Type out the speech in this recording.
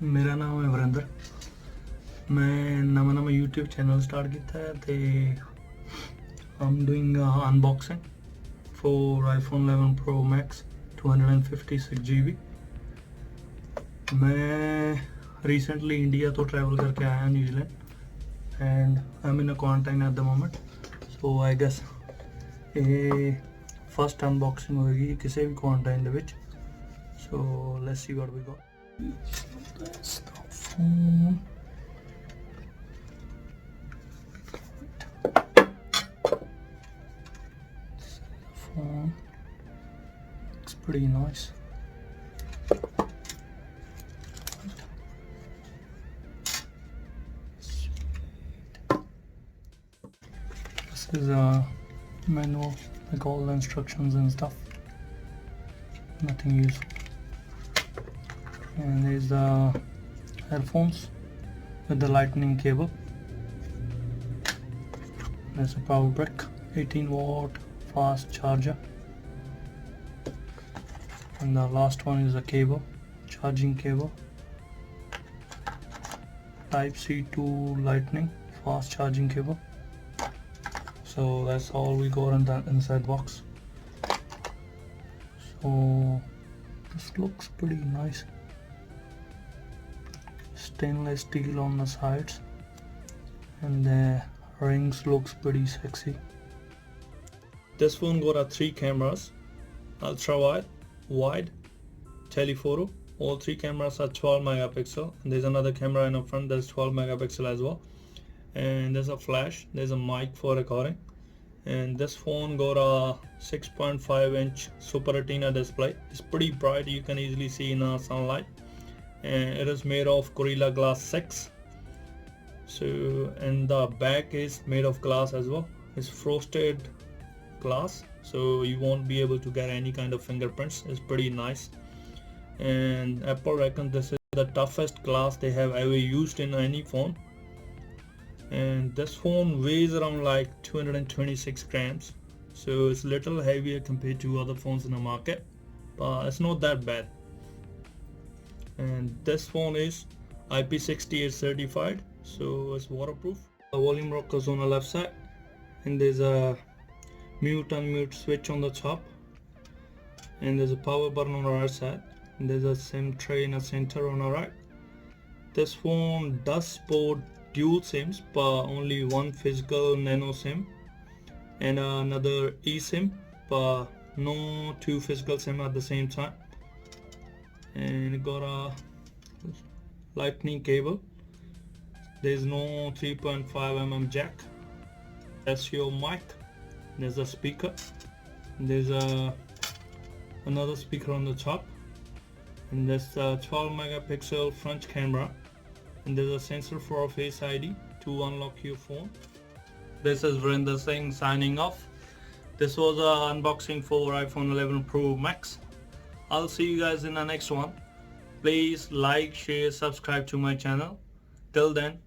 मेरा नाम है वरिंदर। मैं नवा यूट्यूब चैनल स्टार्ट किया है ते I'm doing unboxing for iPhone 11 Pro Max 256 GB। मैं recently इंडिया तो ट्रैवल करके आया New Zealand and I'm in a quarantine at the moment, so I guess ये फर्स्ट अनबॉक्सिंग होगी किसी भी क्वारंटाइन ਦੇ ਵਿੱਚ। So let's see what we got. That's the phone. It's pretty nice. This is a manual, like all the instructions and stuff. Nothing useful. And there's the headphones with the lightning cable. There's a power brick, 18-watt fast charger, and the last one is a cable, charging cable, type C to lightning fast charging cable. So that's all we got in that inside box. So this looks pretty nice. Stainless steel on the sides, and the rings looks pretty sexy. This phone got 3 cameras: ultra wide, telephoto. All 3 cameras are 12 megapixel, and there's another camera in the front that's 12 megapixel as well. And there's a flash, there's a mic for recording. And this phone got a 6.5-inch Super Retina display. It's pretty bright, you can easily see in sunlight. And it is made of Gorilla Glass 6. So, and the back is made of glass as well. It's frosted glass, so you won't be able to get any kind of fingerprints. It's pretty nice. And Apple reckons this is the toughest glass they have ever used in any phone. And this phone weighs around like 226 grams, so it's a little heavier compared to other phones in the market, but it's not that bad. And this phone is IP68 certified, so it's waterproof. The volume rocker is on the left side, and there's a mute unmute switch on the top, and there's a power button on the right side, and there's a SIM tray in the center on the right. This phone does support dual SIMs, but only one physical nano SIM and another eSIM, but no 2 physical SIM at the same time. And it got a lightning cable. There's no 3.5mm jack. That's your mic. There's a speaker. There's another speaker on the top, and there's a 12 megapixel front camera, and there's a sensor for Face ID to unlock your phone. This is Vrinder Singh signing off. This was an unboxing for iPhone 11 Pro Max. I'll see you guys in the next one. Please like, share, subscribe to my channel. Till then,